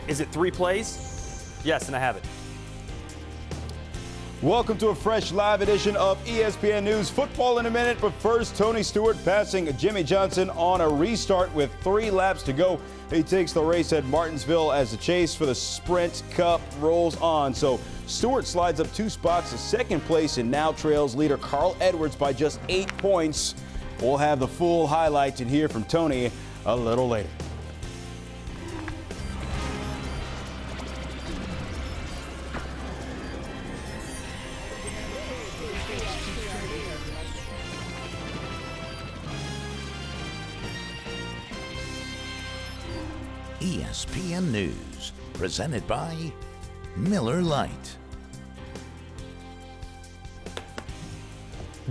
Is it 3 plays? Yes, and I have it. Welcome to a fresh live edition of ESPN News Football in a Minute. But first, Tony Stewart passing Jimmy Johnson on a restart with 3 laps to go. He takes the race at Martinsville as the chase for the Sprint Cup rolls on. So Stewart slides up 2 spots to second place and now trails leader Carl Edwards by just 8 points. We'll have the full highlights and hear from Tony a little later. ESPN News, presented by Miller Lite.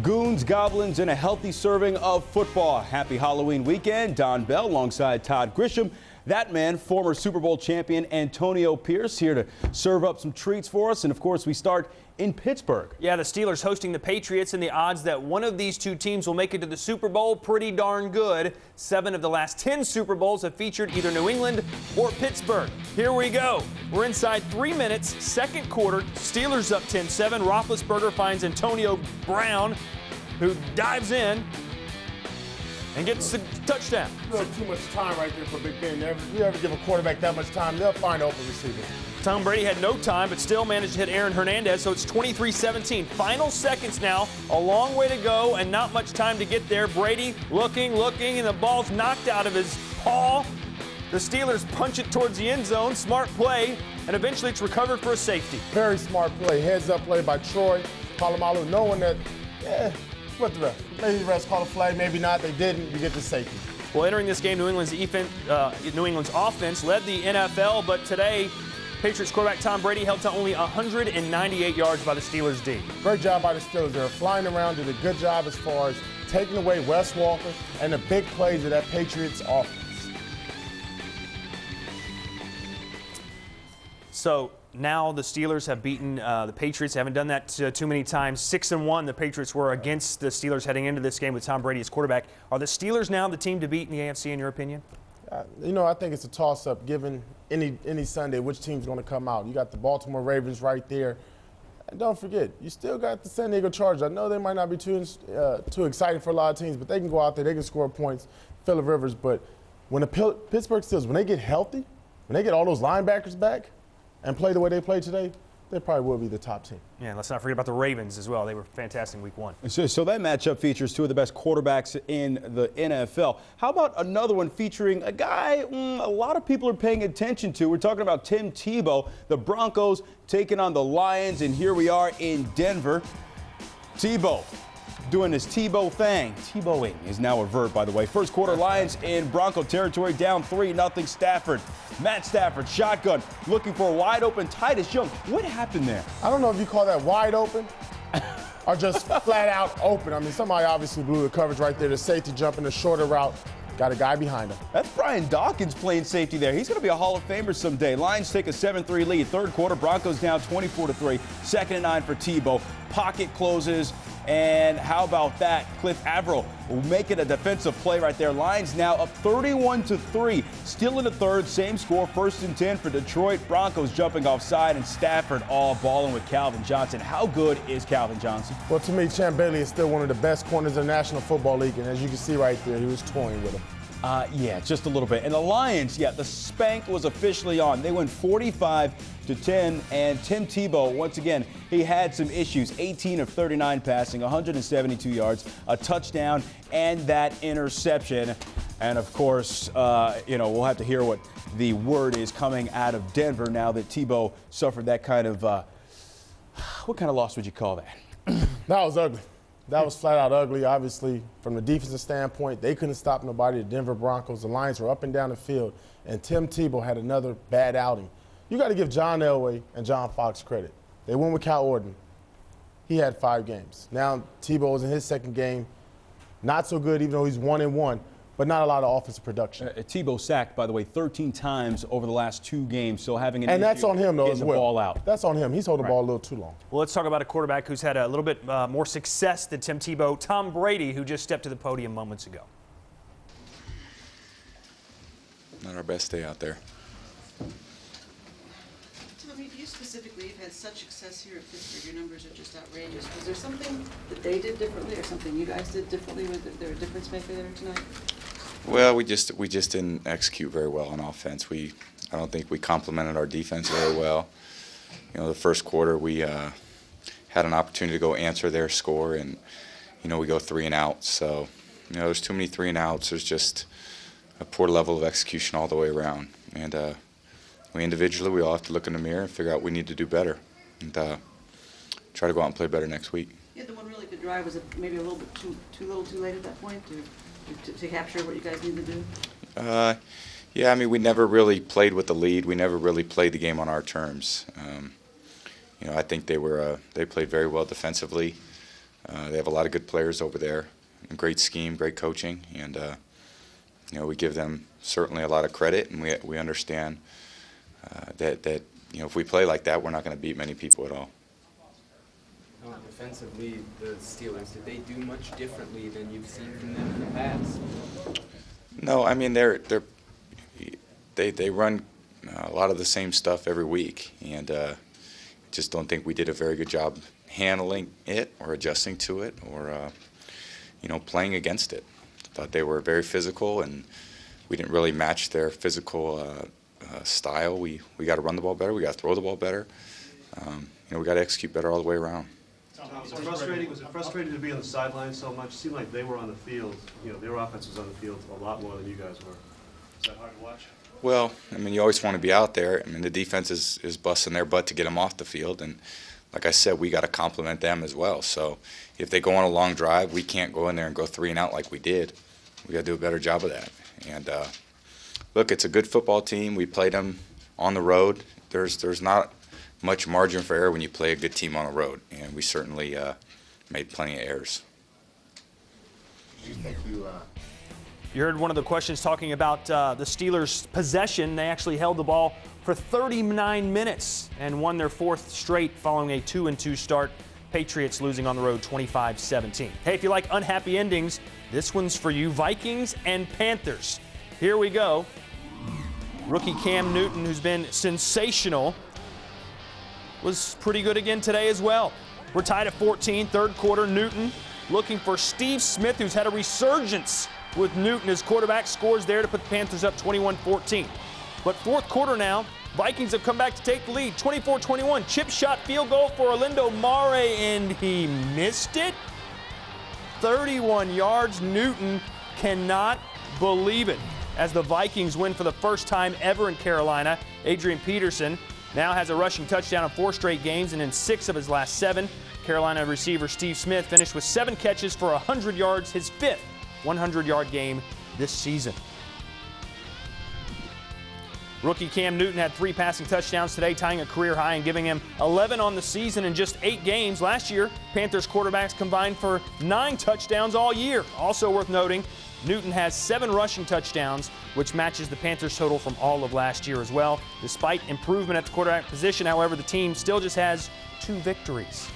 Goons, goblins, and a healthy serving of football. Happy Halloween weekend. Don Bell alongside Todd Grisham. That man, former Super Bowl champion Antonio Pierce, here to serve up some treats for us. And of course, we start in Pittsburgh. Yeah, the Steelers hosting the Patriots, and the odds that one of these 2 teams will make it to the Super Bowl pretty darn good. 7 of the last 10 Super Bowls have featured either New England or Pittsburgh. Here we go. We're inside 3 minutes, second quarter. Steelers up 10-7. Roethlisberger finds Antonio Brown, who dives in and gets a touchdown. Too much time right there for Big Ben. You ever give a quarterback that much time, they'll find open receivers. Tom Brady had no time, but still managed to hit Aaron Hernandez, so it's 23-17. Final seconds now, a long way to go, and not much time to get there. Brady looking, and the ball's knocked out of his paw. The Steelers punch it towards the end zone. Smart play, and eventually it's recovered for a safety. Very smart play. Heads-up play by Troy Polamalu, knowing that, what the ref? Maybe the refs call a flag, maybe not. They didn't. You get the safety. Well, entering this game, New England's offense led the NFL, but today, Patriots quarterback Tom Brady held to only 198 yards by the Steelers' D. Great job by the Steelers. They were flying around, did a good job as far as taking away Wes Walker and the big plays of that Patriots offense. So now the Steelers have beaten the Patriots. They haven't done that too many times. 6-1 the Patriots were against the Steelers heading into this game with Tom Brady as quarterback. Are the Steelers now the team to beat in the AFC in your opinion? I think it's a toss-up given any Sunday which team's going to come out. You got the Baltimore Ravens right there. And don't forget, you still got the San Diego Chargers. I know they might not be too exciting for a lot of teams, but they can go out there, they can score points, Phillip Rivers. But when the Pittsburgh Steelers, when they get healthy, when they get all those linebackers back and play the way they play today, they probably will be the top team. Yeah, let's not forget about the Ravens as well. They were fantastic in week 1. So that matchup features 2 of the best quarterbacks in the NFL. How about another one featuring a guy a lot of people are paying attention to? We're talking about Tim Tebow, the Broncos taking on the Lions, and here we are in Denver. Tebow doing his Tebow thing. Tebowing is now a verb, by the way. First quarter, Lions in Bronco territory, down 3-0 Stafford. Matt Stafford, shotgun, looking for a wide open Titus Young. What happened there? I don't know if you call that wide open or just flat out open. I mean, somebody obviously blew the coverage right there. The safety jumping the shorter route. Got a guy behind him. That's Brian Dawkins playing safety there. He's going to be a Hall of Famer someday. Lions take a 7-3 lead. Third quarter, Broncos down 24-3. 2nd and 9 for Tebow. Pocket closes. And how about that? Cliff Averill will make it a defensive play right there. Lions now up 31-3. Still in the third, same score, 1st and 10 for Detroit. Broncos jumping offside, and Stafford all balling with Calvin Johnson. How good is Calvin Johnson? Well, to me, Champ Bailey is still one of the best corners in the National Football League, and as you can see right there, he was toying with him. Yeah, just a little bit. And the Lions, the spank was officially on. They went 45-10, and Tim Tebow, once again, he had some issues. 18 of 39 passing, 172 yards, a touchdown, and that interception. And of course, we'll have to hear what the word is coming out of Denver now that Tebow suffered that kind of, what kind of loss would you call that? That was ugly. That was flat out ugly. Obviously, from the defensive standpoint, they couldn't stop nobody. The Denver Broncos, the Lions were up and down the field, and Tim Tebow had another bad outing. You got to give John Elway and John Fox credit. They went with Cal Orton. He had 5 games. Now Tebow is in his 2nd game. Not so good, even though he's 1-1. but not a lot of offensive production. Tebow sacked, by the way, 13 times over the last 2 games, so having an and that's on him, though, as well. The ball out. That's on him. He's holding the ball a little too long. Well, let's talk about a quarterback who's had a little bit more success than Tim Tebow, Tom Brady, who just stepped to the podium moments ago. Not our best day out there. Steve, you specifically have had such success here at Pittsburgh. Your numbers are just outrageous. Was there something that they did differently or something you guys did differently? Was there a difference maker there tonight? Well, we just didn't execute very well on offense. I don't think we complemented our defense very well. You know, the first quarter we had an opportunity to go answer their score, and you know, we go 3 and out. So, you know, there's too many 3 and outs. There's just a poor level of execution all the way around. And we individually, we all have to look in the mirror and figure out what we need to do better, and try to go out and play better next week. Yeah, the one really good drive was maybe a little bit too late at that point to capture what you guys need to do. Yeah, I mean, we never really played with the lead. We never really played the game on our terms. You know, I think they played very well defensively. They have a lot of good players over there, great scheme, great coaching, and you know, we give them certainly a lot of credit, and we understand that you know, if we play like that, we're not going to beat many people at all. Defensively, the Steelers, did they do much differently than you've seen from them in the past? No, I mean, they run a lot of the same stuff every week, and just don't think we did a very good job handling it or adjusting to it or you know, playing against it. Thought they were very physical, and we didn't really match their physical style. We got to run the ball better. We got to throw the ball better. You know, we got to execute better all the way around. Was it frustrating to be on the sideline so much? It seemed like they were on the field. You know, their offense was on the field a lot more than you guys were. Is that hard to watch? Well, I mean, you always want to be out there. I mean, the defense is busting their butt to get them off the field, and like I said, we got to compliment them as well. So if they go on a long drive, we can't go in there and go 3 and out like we did. We got to do a better job of that. And look, it's a good football team. We played them on the road. There's not much margin for error when you play a good team on the road, and we certainly made plenty of errors. You heard one of the questions talking about the Steelers' possession. They actually held the ball for 39 minutes and won their 4th straight following a 2-2 start. Patriots losing on the road 25-17. Hey, if you like unhappy endings, this one's for you. Vikings and Panthers. Here we go. Rookie Cam Newton, who's been sensational, was pretty good again today as well. We're tied at 14, 3rd quarter. Newton looking for Steve Smith, who's had a resurgence with Newton as quarterback, scores there to put the Panthers up 21-14. But 4th quarter now, Vikings have come back to take the lead, 24-21. Chip shot field goal for Orlando Moreeeee, and he missed it. 31 yards. Newton cannot believe it as the Vikings win for the first time ever in Carolina. Adrian Peterson now has a rushing touchdown in 4 straight games and in 6 of his last 7. Carolina receiver Steve Smith finished with 7 catches for 100 yards, his 5th 100-yard game this season. Rookie Cam Newton had 3 passing touchdowns today, tying a career high and giving him 11 on the season in just 8 games. Last year, Panthers quarterbacks combined for 9 touchdowns all year. Also worth noting, Newton has 7 rushing touchdowns, which matches the Panthers total from all of last year as well. Despite improvement at the quarterback position, however, the team still just has 2 victories.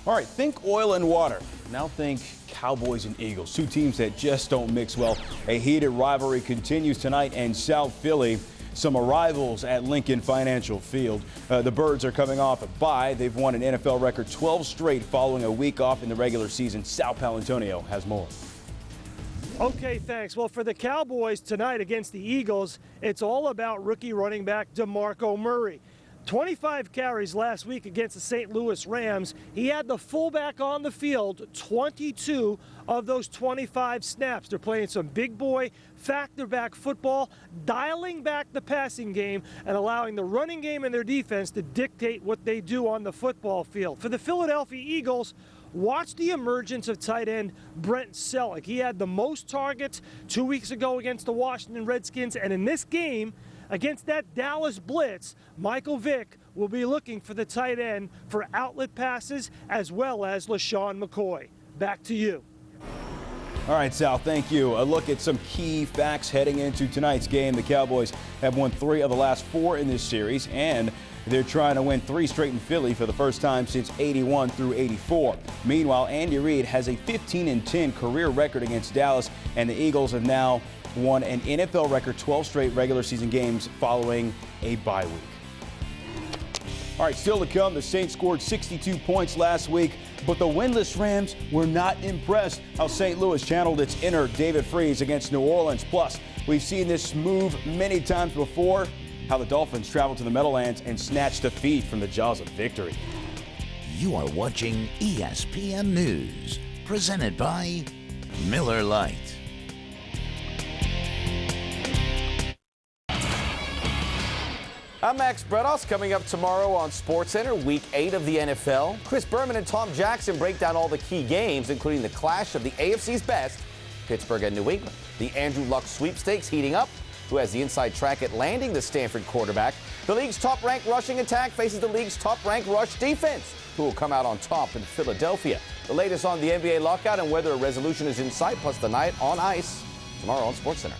All right, think oil and water. Now think Cowboys and Eagles, 2 teams that just don't mix well. A heated rivalry continues tonight in South Philly. Some arrivals at Lincoln Financial Field. The Birds are coming off a bye. They've won an NFL record 12 straight following a week off in the regular season. Sal Palantonio has more. Okay, thanks. Well, for the Cowboys tonight against the Eagles, it's all about rookie running back DeMarco Murray. 25 carries last week against the St. Louis Rams. He had the fullback on the field 22 of those 25 snaps. They're playing some big boy factor back football, dialing back the passing game and allowing the running game and their defense to dictate what they do on the football field. For the Philadelphia Eagles, watch the emergence of tight end Brent Selleck. He had the most targets 2 weeks ago against the Washington Redskins, and in this game, against that Dallas blitz, Michael Vick will be looking for the tight end for outlet passes as well as LaShawn McCoy. Back to you. All right, Sal, thank you. A look at some key facts heading into tonight's game. The Cowboys have won 3 of the last 4 in this series, and they're trying to win 3 straight in Philly for the first time since 81 through 84. Meanwhile, Andy Reid has a 15-10 career record against Dallas, and the Eagles have now won an NFL record 12 straight regular season games following a bye week. All right, still to come, the Saints scored 62 points last week, but the winless Rams were not impressed. How St. Louis channeled its inner David Freese against New Orleans. Plus, we've seen this move many times before. How the Dolphins traveled to the Meadowlands and snatched defeat from the jaws of victory. You are watching ESPN News, presented by Miller Lite. I'm Max Bredos. Coming up tomorrow on SportsCenter, Week 8 of the NFL. Chris Berman and Tom Jackson break down all the key games, including the clash of the AFC's best, Pittsburgh and New England. The Andrew Luck sweepstakes heating up. Who has the inside track at landing the Stanford quarterback? The league's top-ranked rushing attack faces the league's top-ranked rush defense. Who will come out on top in Philadelphia? The latest on the NBA lockout and whether a resolution is in sight, plus the night on ice. Tomorrow on SportsCenter.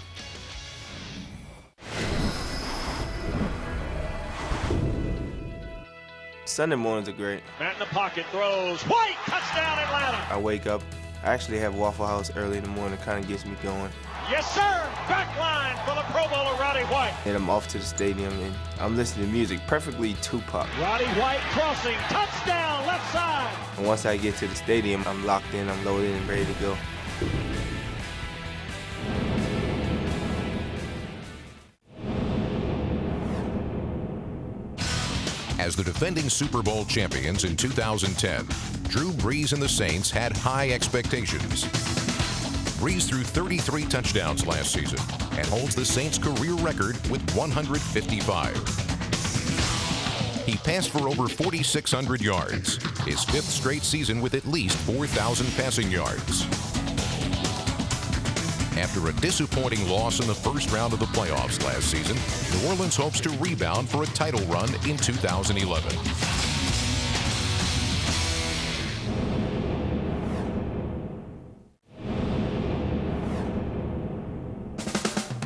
Sunday mornings are great. Matt in the pocket throws. White, touchdown Atlanta. I wake up. I actually have Waffle House early in the morning. Kind of gets me going. Yes, sir. Back line for the Pro Bowler, Roddy White. And I'm off to the stadium, and I'm listening to music, preferably Tupac. Roddy White crossing. Touchdown, left side. And once I get to the stadium, I'm locked in, I'm loaded, and ready to go. As the defending Super Bowl champions in 2010, Drew Brees and the Saints had high expectations. Brees threw 33 touchdowns last season and holds the Saints' career record with 155. He passed for over 4,600 yards, his fifth straight season with at least 4,000 passing yards. After a disappointing loss in the first round of the playoffs last season, New Orleans hopes to rebound for a title run in 2011.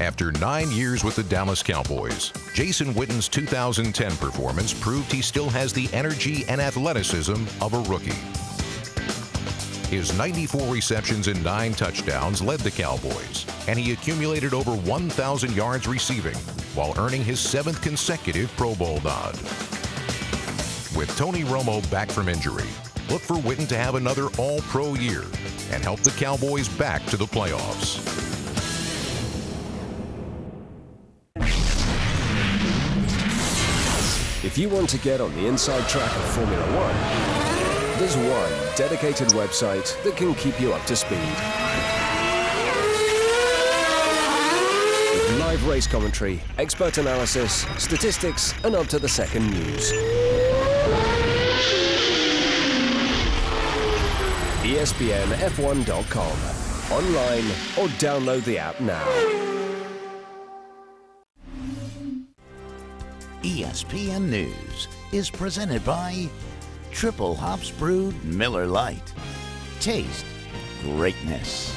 After 9 years with the Dallas Cowboys, Jason Witten's 2010 performance proved he still has the energy and athleticism of a rookie. His 94 receptions and 9 touchdowns led the Cowboys, and he accumulated over 1,000 yards receiving while earning his 7th consecutive Pro Bowl nod. With Tony Romo back from injury, look for Witten to have another All-Pro year and help the Cowboys back to the playoffs. If you want to get on the inside track of Formula One, there's one dedicated website that can keep you up to speed. With live race commentary, expert analysis, statistics, and up-to-the-second news. ESPNF1.com. Online or download the app now. ESPN News is presented by Triple Hops Brewed Miller Lite. Taste greatness.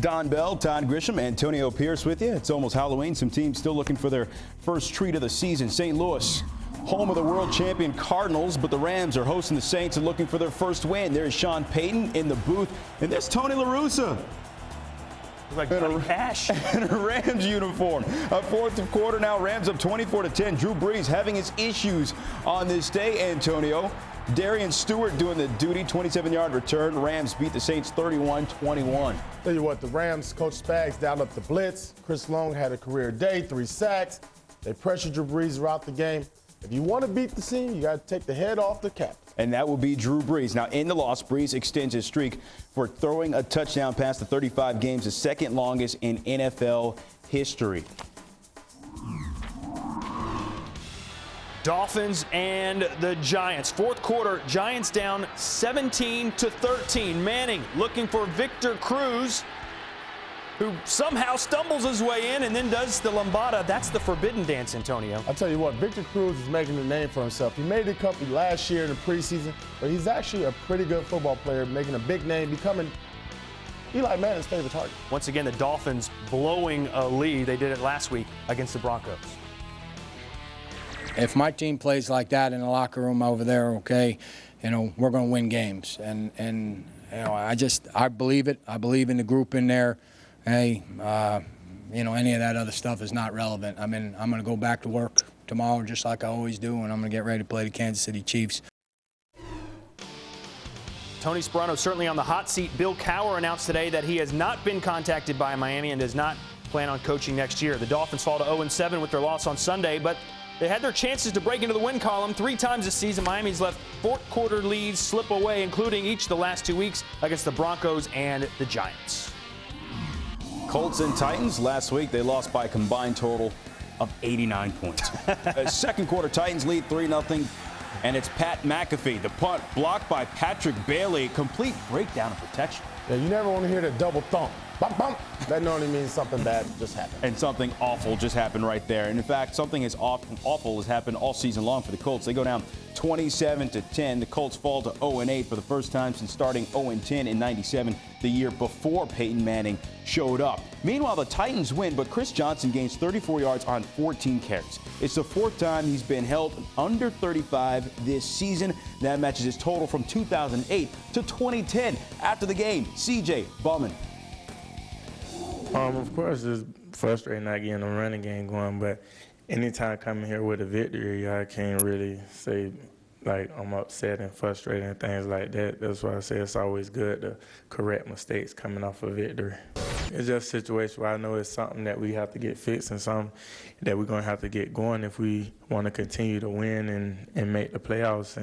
Don Bell, Todd Grisham, Antonio Pierce with you. It's almost Halloween. Some teams still looking for their first treat of the season. St. Louis, home of the world champion Cardinals, but the Rams are hosting the Saints and looking for their first win. There's Sean Payton in the booth, and there's Tony La Russa. Like Cash. In a Rams uniform. A fourth quarter now, Rams up 24-10. Drew Brees having his issues on this day, Antonio. Darian Stewart doing the duty, 27-yard return. Rams beat the Saints 31-21. Tell you what, the Rams, Coach Spags dialed up the blitz. Chris Long had a career day, 3 sacks. They pressured Drew Brees throughout the game. If you want to beat the team, you got to take the head off the cap. And that will be Drew Brees. Now, in the loss, Brees extends his streak for throwing a touchdown past the 35 games, the second longest in NFL history. Dolphins and the Giants. Fourth quarter, Giants down 17-13. Manning looking for Victor Cruz, who somehow stumbles his way in and then does the lambada. That's the forbidden dance, Antonio. I'll tell you what, Victor Cruz is making a name for himself. He made the company last year in the preseason, but he's actually a pretty good football player, making a big name, becoming Eli Manning's favorite target. Once again, the Dolphins blowing a lead. They did it last week against the Broncos. If my team plays like that in the locker room over there, okay, you know, we're going to win games. And you know, I believe it. I believe in the group in there. Hey, you know, any of that other stuff is not relevant. I mean, I'm going to go back to work tomorrow just like I always do, and I'm going to get ready to play the Kansas City Chiefs. Tony Sparano certainly on the hot seat. Bill Cowher announced today that he has not been contacted by Miami and does not plan on coaching next year. The Dolphins fall to 0-7 with their loss on Sunday, but they had their chances to break into the win column 3 times this season. Miami's let fourth-quarter leads slip away, including each of the last 2 weeks against the Broncos and the Giants. Colts and Titans last week, they lost by a combined total of 89 points. Second quarter, Titans lead 3-0. And it's Pat McAfee. The punt blocked by Patrick Bailey. Complete breakdown of protection. Yeah, you never want to hear that double thump. Bump, bump. That normally means something bad just happened. And something awful just happened right there. And in fact, something as awful has happened all season long for the Colts. They go down 27-10. The Colts fall to 0-8 for the first time since starting 0-10 in '97, the year before Peyton Manning showed up. Meanwhile, the Titans win, but Chris Johnson gains 34 yards on 14 carries. It's the 4th time he's been held under 35 this season. That matches his total from 2008 to 2010. After the game, CJ Bowman. Of course, it's frustrating not getting a running game going, but anytime coming here with a victory, I can't really say like I'm upset and frustrated and things like that. That's why I say it's always good to correct mistakes coming off a victory. It's just a situation where I know it's something that we have to get fixed and something that we're going to have to get going if we want to continue to win and make the playoffs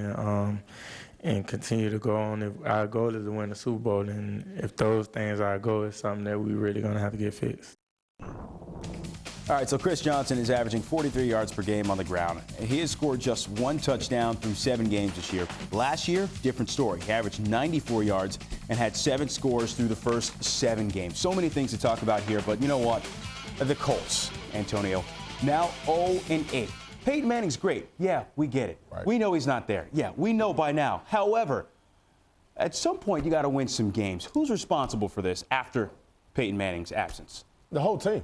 and continue to go on. If our goal is to win the Super Bowl, and if those things are our goal, it's something that we really going to have to get fixed. All right, so Chris Johnson is averaging 43 yards per game on the ground. He has scored just 1 touchdown through 7 games this year. Last year, different story. He averaged 94 yards and had 7 scores through the first 7 games. So many things to talk about here, but you know what? The Colts, Antonio, now 0-8. Peyton Manning's great. Yeah, we get it. Right. We know he's not there. Yeah, we know by now. However, at some point, you got to win some games. Who's responsible for this after Peyton Manning's absence? The whole team.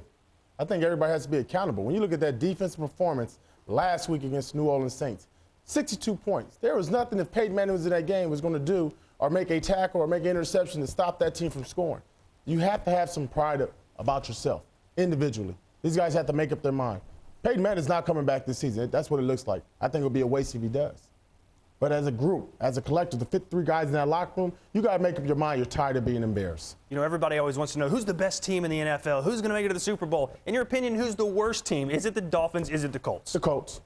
I think everybody has to be accountable. When you look at that defensive performance last week against New Orleans Saints, 62 points. There was nothing if Peyton Manning was in that game was going to do or make a tackle or make an interception to stop that team from scoring. You have to have some pride about yourself individually. These guys have to make up their mind. Peyton Manning's not coming back this season. That's what it looks like. I think it would be a waste if he does. But as a group, as a collective, the 53 guys in that locker room, you got to make up your mind you're tired of being embarrassed. You know, everybody always wants to know who's the best team in the NFL, who's going to make it to the Super Bowl. In your opinion, who's the worst team? Is it the Dolphins? Is it the Colts? The Colts.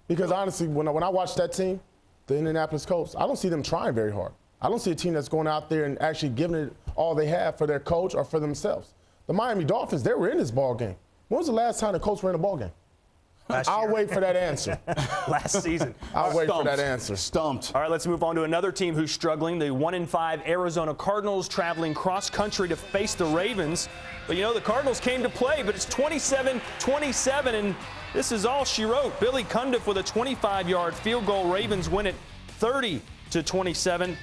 Because honestly, when I watch that team, the Indianapolis Colts, I don't see them trying very hard. I don't see a team that's going out there and actually giving it all they have for their coach or for themselves. The Miami Dolphins, they were in this ball game. When was the last time the Colts were in a ball game? I'll wait for that answer. Last season. I'll wait for that answer. Stumped. All right, let's move on to another team who's struggling. The 1-5 Arizona Cardinals traveling cross-country to face the Ravens. But, you know, the Cardinals came to play, but it's 27-27, and this is all she wrote. Billy Cundiff with a 25-yard field goal. Ravens win it 30-27.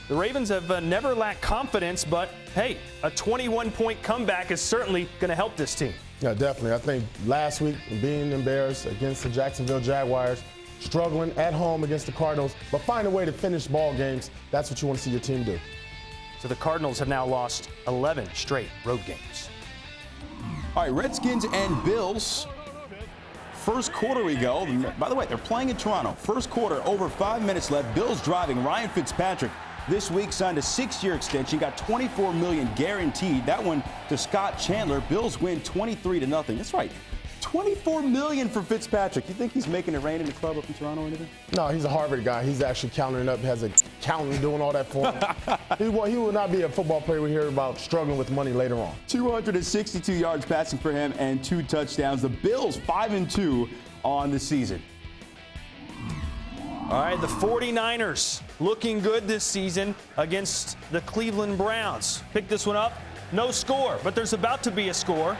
The Ravens have never lacked confidence, but, hey, a 21-point comeback is certainly going to help this team. Yeah, definitely. I think last week, being embarrassed against the Jacksonville Jaguars, struggling at home against the Cardinals, but find a way to finish ball games, that's what you want to see your team do. So the Cardinals have now lost 11 straight road games. All right, Redskins and Bills. First quarter we go. By the way, they're playing in Toronto. First quarter, over 5 minutes left. Bills driving. Ryan Fitzpatrick this week signed a 6-year extension, got $24 million guaranteed. That one to Scott Chandler. Bills win 23-0. That's right, $24 million for Fitzpatrick. You think he's making it rain in the club up in Toronto or anything? No, he's a Harvard guy. He's actually counting up, has a accountant doing all that for him. He will not be a football player we hear about struggling with money later on. 262 yards passing for him and 2 touchdowns. The Bills 5-2 on the season. All right, the 49ers looking good this season against the Cleveland Browns. Pick this one up. No score, but there's about to be a score.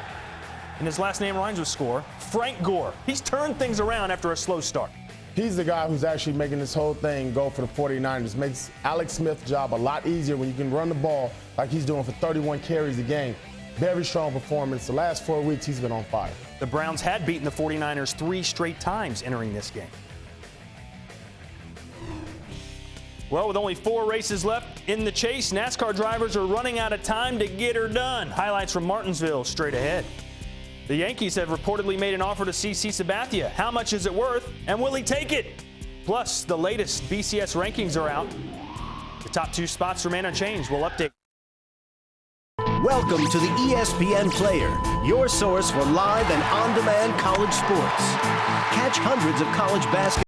And his last name rhymes with score. Frank Gore. He's turned things around after a slow start. He's the guy who's actually making this whole thing go for the 49ers. Makes Alex Smith's job a lot easier when you can run the ball like he's doing for 31 carries a game. Very strong performance. The last 4 weeks, he's been on fire. The Browns had beaten the 49ers 3 straight times entering this game. Well, with only 4 races left in the chase, NASCAR drivers are running out of time to get her done. Highlights from Martinsville straight ahead. The Yankees have reportedly made an offer to CC Sabathia. How much is it worth, and will he take it? Plus, the latest BCS rankings are out. The top 2 spots remain unchanged. We'll update. Welcome to the ESPN Player, your source for live and on-demand college sports. Catch hundreds of college basketball